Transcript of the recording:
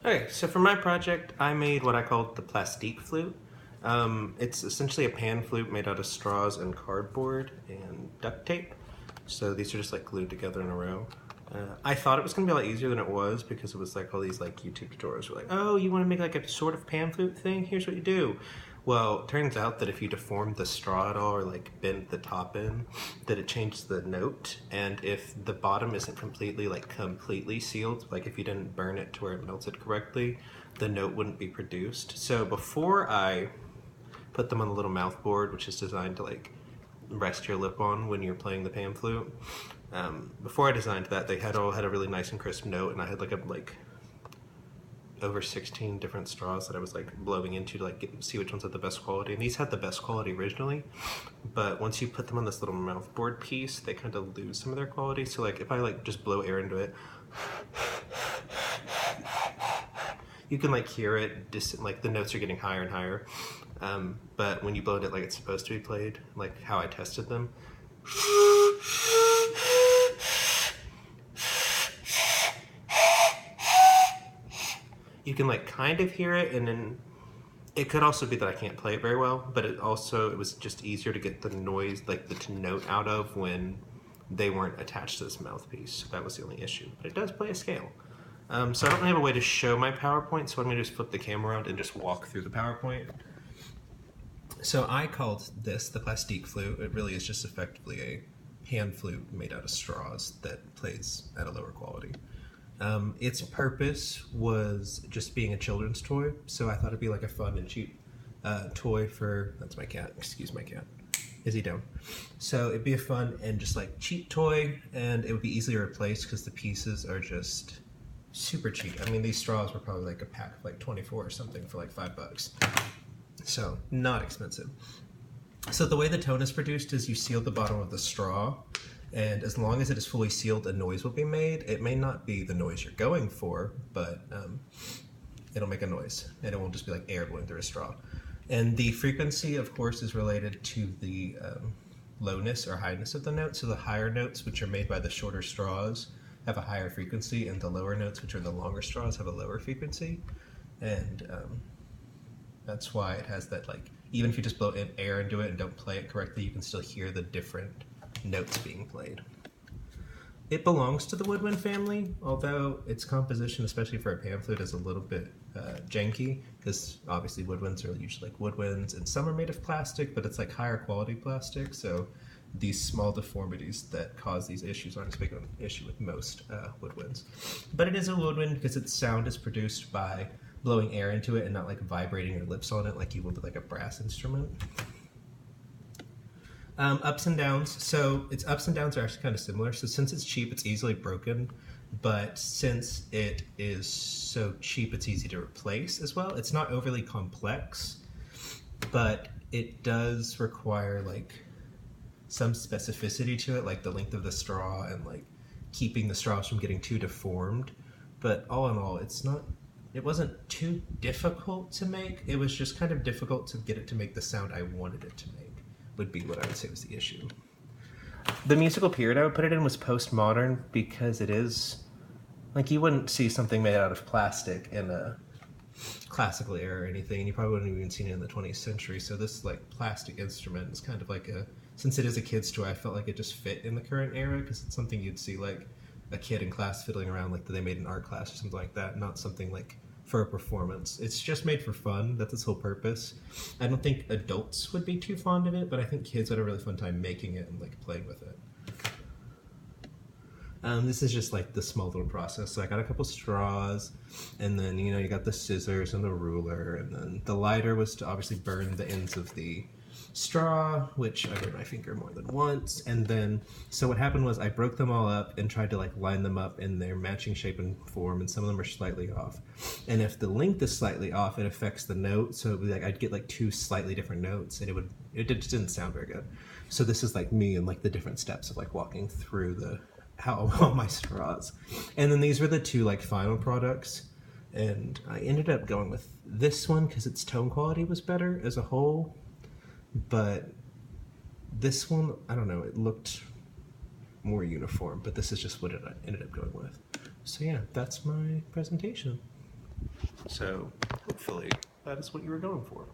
Okay, so for my project, I made what I called the plastique flute. It's essentially a pan flute made out of straws and cardboard and duct tape. So these are just like glued together in a row. I thought it was gonna be a lot easier than it was because it was like all these like YouTube tutorials were like, oh, you wanna make like a sort of pan flute thing? Here's what you do. Well, it turns out that if you deform the straw at all or like bend the top in, that it changes the note. And if the bottom isn't completely sealed, like if you didn't burn it to where it melted correctly, the note wouldn't be produced. So before I put them on the little mouth board, which is designed to like rest your lip on when you're playing the pan flute, before I designed that, they all had a really nice and crisp note, and I had like over 16 different straws that I was like blowing into to like see which ones had the best quality. And these had the best quality originally, but once you put them on this little mouthboard piece, they kind of lose some of their quality. So like if I like just blow air into it, you can like hear it, like the notes are getting higher and higher. But when you blow it like it's supposed to be played, like how I tested them, you can like kind of hear it, and then it could also be that I can't play it very well, but it was just easier to get the noise, like the note out of when they weren't attached to this mouthpiece. So that was the only issue, but it does play a scale. So I don't have a way to show my PowerPoint, so I'm gonna just flip the camera around and just walk through the PowerPoint. So I called this the plastique flute. It really is just effectively a hand flute made out of straws that plays at a lower quality. Its purpose was just being a children's toy, so I thought it'd be like a fun and cheap toy for, that's my cat, excuse my cat, is he down? So it'd be a fun and just like cheap toy, and it would be easily replaced because the pieces are just super cheap. I mean, these straws were probably like a pack of like 24 or something for like $5. So not expensive. So the way the tone is produced is you seal the bottom of the straw, and as long as it is fully sealed, a noise will be made. It may not be the noise you're going for, but it'll make a noise, and it won't just be like air blowing through a straw. And the frequency, of course, is related to the lowness or highness of the note. So the higher notes, which are made by the shorter straws, have a higher frequency, and the lower notes, which are the longer straws, have a lower frequency. And that's why it has that, like, even if you just blow air into it and don't play it correctly, you can still hear the different notes being played. It belongs to the woodwind family, although its composition, especially for a pan flute, is a little bit janky, because obviously woodwinds are usually like woodwinds, and some are made of plastic, but it's like higher quality plastic, so these small deformities that cause these issues aren't as big of an issue with most woodwinds. But it is a woodwind because its sound is produced by blowing air into it and not like vibrating your lips on it like you would with like a brass instrument. Ups and downs. So its ups and downs are actually kind of similar. So since it's cheap, it's easily broken. But since it is so cheap, it's easy to replace as well. It's not overly complex, but it does require like some specificity to it, like the length of the straw and like keeping the straws from getting too deformed. But all in all, it wasn't too difficult to make. It was just kind of difficult to get it to make the sound I wanted it to make, would be what I would say was the issue. The musical period I would put it in was postmodern because it is, like, you wouldn't see something made out of plastic in a classical era or anything, and you probably wouldn't have even seen it in the 20th century, so this, like, plastic instrument is kind of like since it is a kid's toy, I felt like it just fit in the current era, because it's something you'd see, like, a kid in class fiddling around like that they made in art class or something like that, not something like for a performance. It's just made for fun. That's its whole purpose. I don't think adults would be too fond of it, but I think kids had a really fun time making it and like playing with it. This is just like the small little process. So I got a couple straws, and then you got the scissors and the ruler, and then the lighter was to obviously burn the ends of the straw, which I burned my finger more than once. And then, so what happened was I broke them all up and tried to like line them up in their matching shape and form, and some of them are slightly off. And if the length is slightly off, it affects the note. So it would be like I'd get like two slightly different notes, and it just didn't sound very good. So this is like me and like the different steps of like walking through how all my straws. And then these were the two like final products, and I ended up going with this one because its tone quality was better as a whole. But this one, I don't know, it looked more uniform, but this is just what I ended up going with. So yeah, that's my presentation. So hopefully that is what you were going for.